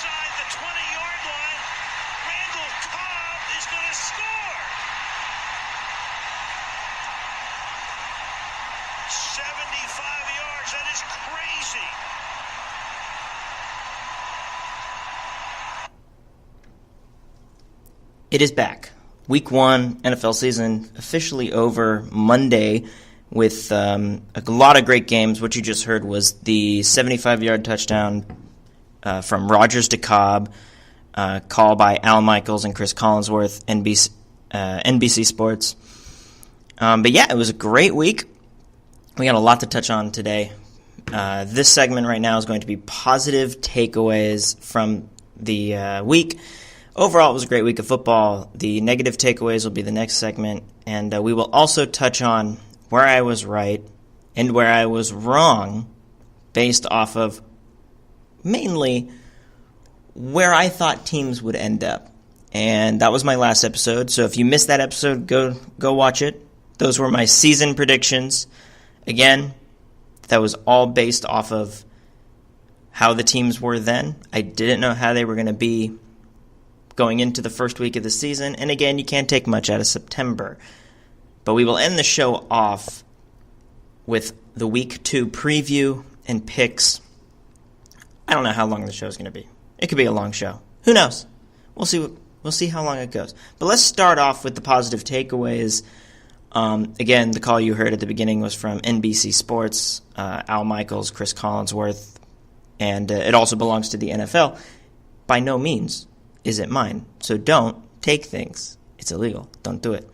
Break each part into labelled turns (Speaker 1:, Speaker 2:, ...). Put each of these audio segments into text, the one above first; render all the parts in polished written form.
Speaker 1: inside the 20-yard line. Randall Cobb is going to score. 75 yards. That is crazy.
Speaker 2: It is back. Week 1 NFL season officially over Monday with a lot of great games. What you just heard was the 75-yard touchdown from Rodgers to Cobb, call by Al Michaels and Chris Collinsworth, NBC Sports. But yeah, it was a great week. We got a lot to touch on today. This segment right now is going to be positive takeaways from the week. Overall, it was a great week of football. The negative takeaways will be the next segment, and we will also touch on where I was right and where I was wrong based off of mainly where I thought teams would end up. And that was my last episode, so if you missed that episode, go watch it. Those were my season predictions. Again, that was all based off of how the teams were then. I didn't know how they were going to be going into the first week of the season. And again, you can't take much out of September. But we will end the show off with the Week 2 preview and picks. I don't know how long the show is going to be. It could be a long show. Who knows? We'll see how long it goes. But let's start off with the positive takeaways. Again, the call you heard at the beginning was from NBC Sports, Al Michaels, Chris Collinsworth, and it also belongs to the NFL. By no means is it mine, so don't take things. It's illegal. Don't do it.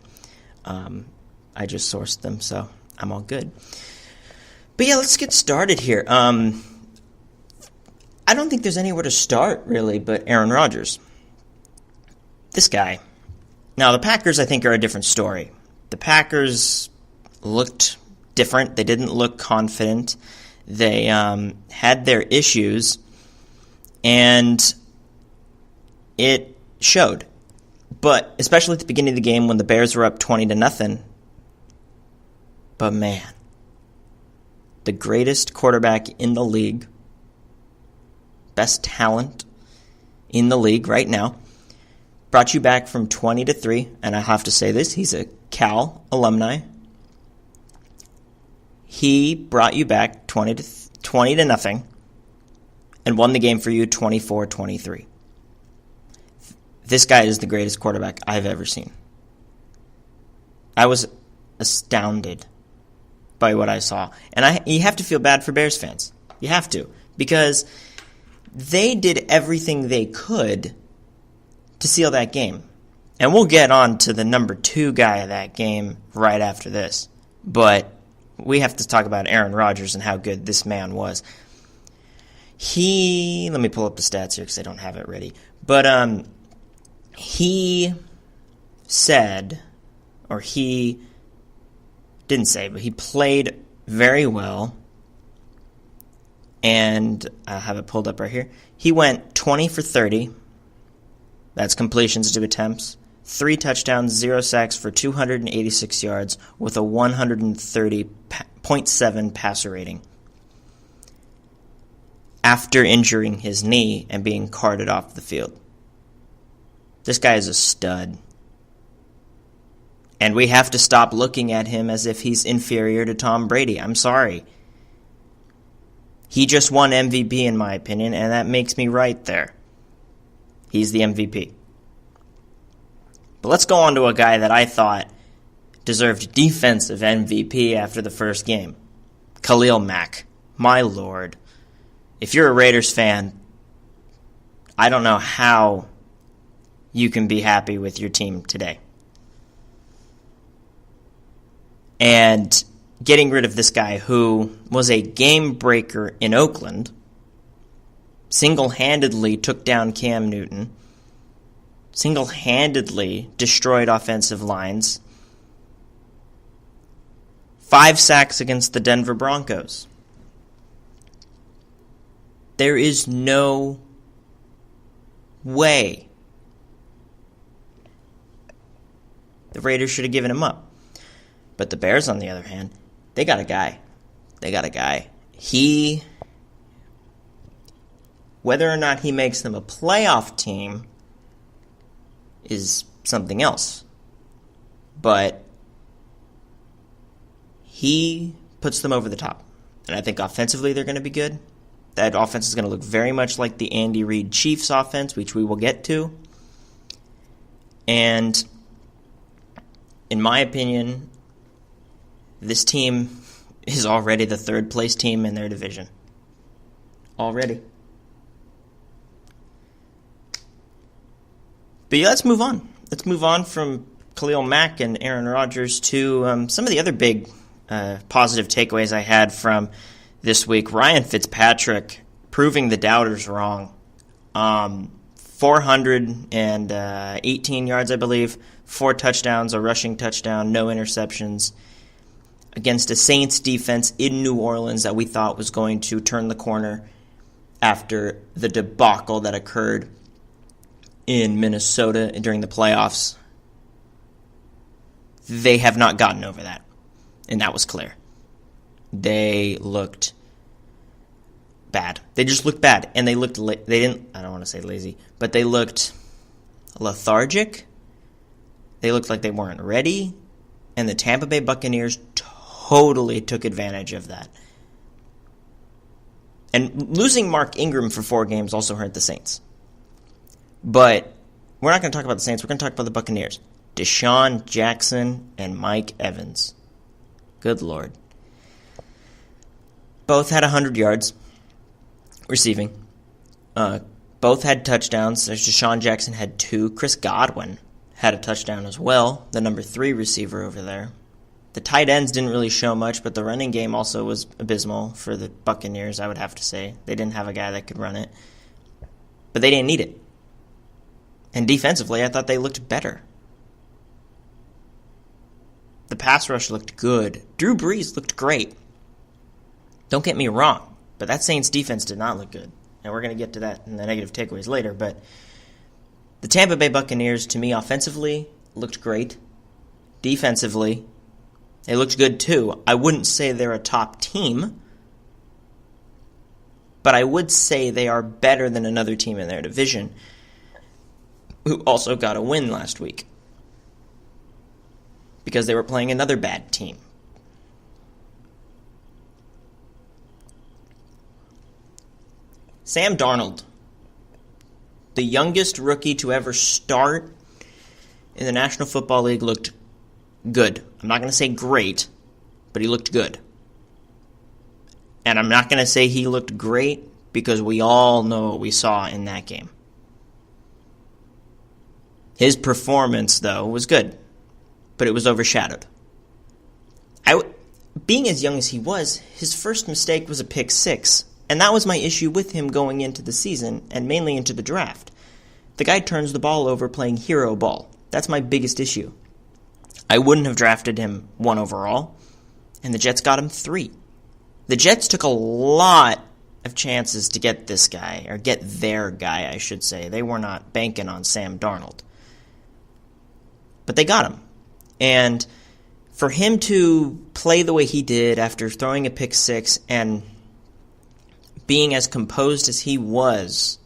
Speaker 2: I just sourced them, so I'm all good. But yeah, let's get started here. I don't think there's anywhere to start, really, but Aaron Rodgers. This guy. Now, the Packers, I think, are a different story. The Packers looked different. They didn't look confident. They had their issues, and it showed. But especially at the beginning of the game when the Bears were up 20-0. But man, the greatest quarterback in the league, best talent in the league right now, brought you back from 20-3, and I have to say this, he's a Cal alumni. He brought you back 20-0 and won the game for you 24-23. This guy is the greatest quarterback I've ever seen. I was astounded by what I saw. And you have to feel bad for Bears fans. You have to. Because they did everything they could to seal that game. And we'll get on to the number 2 guy of that game right after this. But we have to talk about Aaron Rodgers and how good this man was. Let me pull up the stats here because I don't have it ready. But he said, or he didn't say, but he played very well. And I have it pulled up right here. He went 20 for 30. That's completions to attempts. 3 touchdowns, 0 sacks for 286 yards with a 130.7 passer rating. After injuring his knee and being carted off the field. This guy is a stud. And we have to stop looking at him as if he's inferior to Tom Brady. I'm sorry. He just won MVP in my opinion, and that makes me right there. He's the MVP. But let's go on to a guy that I thought deserved defensive MVP after the first game. Khalil Mack. My lord. If you're a Raiders fan, I don't know how you can be happy with your team today. And getting rid of this guy who was a game breaker in Oakland, single-handedly took down Cam Newton, single-handedly destroyed offensive lines, 5 sacks against the Denver Broncos. There is no way the Raiders should have given him up. But the Bears, on the other hand, they got a guy. He Whether or not he makes them a playoff team is something else. But he puts them over the top. And I think offensively they're going to be good. That offense is going to look very much like the Andy Reid Chiefs offense, which we will get to. And in my opinion, this team is already the third place team in their division. Already. But yeah, let's move on. Let's move on from Khalil Mack and Aaron Rodgers to some of the other big positive takeaways I had from this week. Ryan Fitzpatrick proving the doubters wrong. 418 yards, I believe, 4 touchdowns, a rushing touchdown, no interceptions, against a Saints defense in New Orleans that we thought was going to turn the corner after the debacle that occurred in Minnesota during the playoffs. They have not gotten over that, and that was clear. They looked bad. They just looked bad, and they looked they didn't, I don't want to say lazy, but they looked lethargic. They looked like they weren't ready, and the Tampa Bay Buccaneers totally took advantage of that. And losing Mark Ingram for 4 games also hurt the Saints. But we're not going to talk about the Saints. We're going to talk about the Buccaneers. Deshaun Jackson and Mike Evans. Good Lord. Both had 100 yards receiving. Both had touchdowns. Deshaun Jackson had 2. Chris Godwin had a touchdown as well, the number 3 receiver over there. The tight ends didn't really show much, but the running game also was abysmal for the Buccaneers, I would have to say. They didn't have a guy that could run it. But they didn't need it. And defensively, I thought they looked better. The pass rush looked good. Drew Brees looked great. Don't get me wrong, but that Saints defense did not look good. And we're going to get to that in the negative takeaways later. But the Tampa Bay Buccaneers, to me, offensively, looked great. Defensively, they looked good too. I wouldn't say they're a top team, but I would say they are better than another team in their division who also got a win last week because they were playing another bad team. Sam Darnold, the youngest rookie to ever start in the National Football League, looked good. I'm not going to say great, but he looked good. And I'm not going to say he looked great because we all know what we saw in that game. His performance, though, was good, but it was overshadowed. Being as young as he was, his first mistake was a pick 6, and that was my issue with him going into the season and mainly into the draft. The guy turns the ball over playing hero ball. That's my biggest issue. I wouldn't have drafted him 1 overall, and the Jets got him 3. The Jets took a lot of chances to get this guy, or get their guy, I should say. They were not banking on Sam Darnold. But they got him. And for him to play the way he did after throwing a pick 6 and being as composed as he was,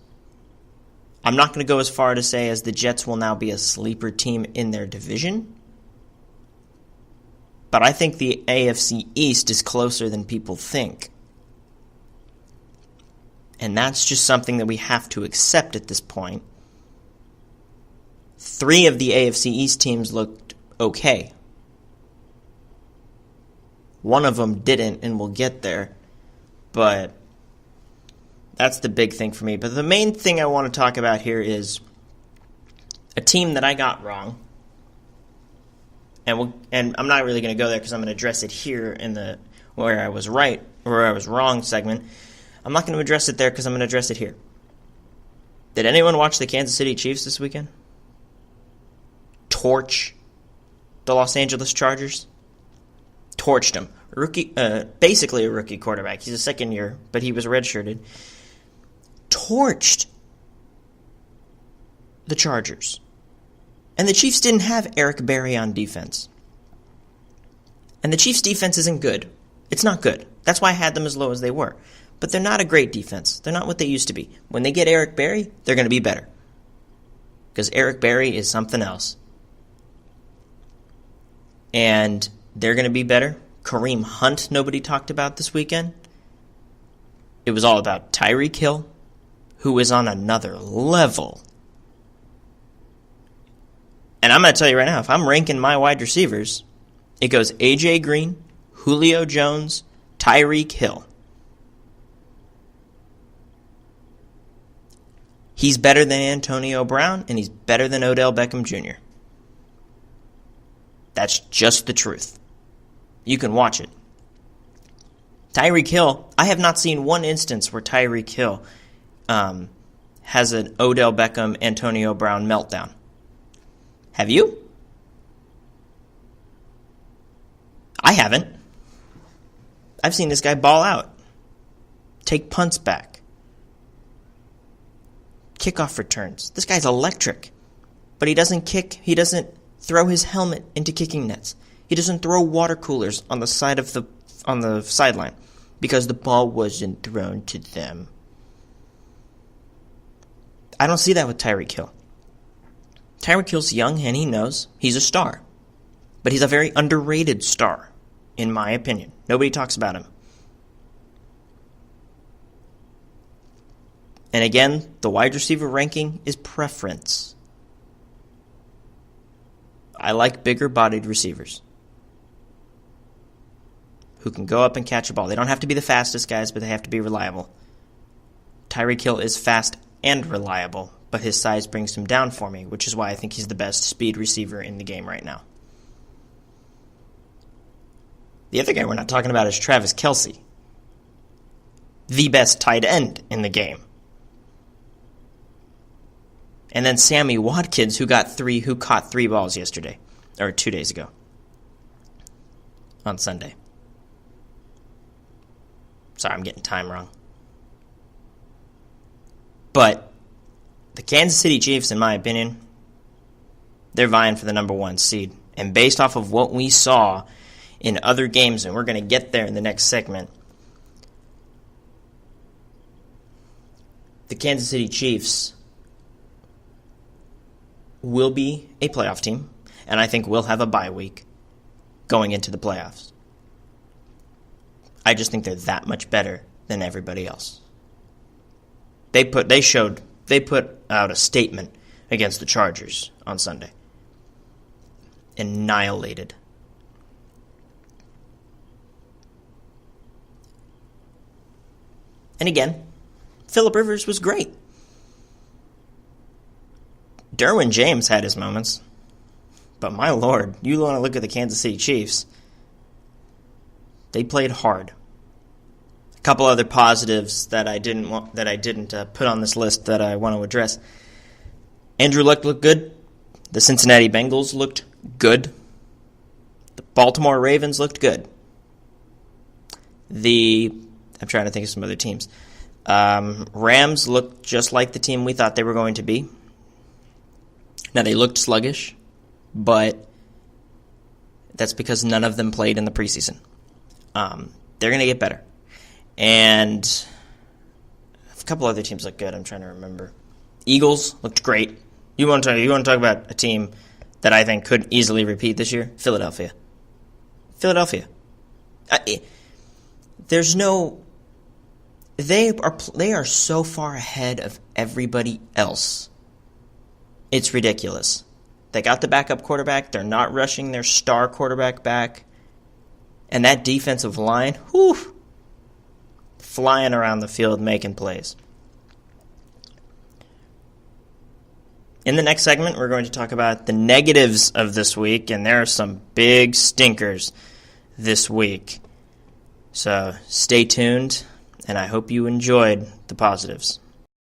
Speaker 2: I'm not going to go as far to say as the Jets will now be a sleeper team in their division. But I think the AFC East is closer than people think. And that's just something that we have to accept at this point. 3 of the AFC East teams looked okay. 1 of them didn't, and we'll get there. But that's the big thing for me. But the main thing I want to talk about here is a team that I got wrong. And I'm not really going to go there because I'm going to address it here in the where I was right or where I was wrong segment. I'm not going to address it there because I'm going to address it here. Did anyone watch the Kansas City Chiefs this weekend? Torch the Los Angeles Chargers? Torched them. Basically a rookie quarterback. He's a second year, but he was redshirted. Torched the Chargers. And the Chiefs didn't have Eric Berry on defense. And the Chiefs' defense isn't good. It's not good. That's why I had them as low as they were. but they're not a great defense. They're not what they used to be. When they get Eric Berry, they're going to be better. Because Eric Berry is something else. And they're going to be better. Kareem Hunt, nobody talked about this weekend. It was all about Tyreek Hill, who is on another level. And I'm going to tell you right now, if I'm ranking my wide receivers, it goes A.J. Green, Julio Jones, Tyreek Hill. He's better than Antonio Brown, and he's better than Odell Beckham Jr. That's just the truth. You can watch it. Tyreek Hill, I have not seen one instance where Tyreek Hill has an Odell Beckham, Antonio Brown meltdown. Have you? I haven't. I've seen this guy ball out. Take punts back. Kickoff returns. This guy's electric. But he doesn't kick. He doesn't throw his helmet into kicking nets. He doesn't throw water coolers on the sideline because the ball wasn't thrown to them. I don't see that with Tyreek Hill. Tyreek Hill's young and he knows he's a star. But he's a very underrated star, in my opinion. Nobody talks about him. And again, the wide receiver ranking is preference. I like bigger-bodied receivers who can go up and catch a ball. They don't have to be the fastest guys, but they have to be reliable. Tyreek Hill is fast and reliable, but his size brings him down for me, which is why I think he's the best speed receiver in the game right now. The other guy we're not talking about is Travis Kelce, the best tight end in the game. And then Sammy Watkins, who caught 3 balls yesterday, or 2 days ago, on Sunday. Sorry, I'm getting time wrong. But the Kansas City Chiefs, in my opinion, they're vying for the number 1 seed. And based off of what we saw in other games, and we're going to get there in the next segment, the Kansas City Chiefs will be a playoff team, and I think we'll have a bye week going into the playoffs. I just think they're that much better than everybody else. They put out a statement against the Chargers on Sunday. Annihilated. And again, Phillip Rivers was great. Derwin James had his moments. But my lord, you want to look at the Kansas City Chiefs. They played hard. A couple other positives that I didn't put on this list that I want to address. Andrew Luck looked good. The Cincinnati Bengals looked good. The Baltimore Ravens looked good. I'm trying to think of some other teams. Rams looked just like the team we thought they were going to be. Now, they looked sluggish, but that's because none of them played in the preseason. They're going to get better. And a couple other teams look good. I'm trying to remember. Eagles looked great. You want to talk about a team that I think could easily repeat this year? Philadelphia. They are so far ahead of everybody else. It's ridiculous. They got the backup quarterback. They're not rushing their star quarterback back. And that defensive line, flying around the field making plays. In the next segment, we're going to talk about the negatives of this week, and there are some big stinkers this week. So stay tuned, and I hope you enjoyed the positives.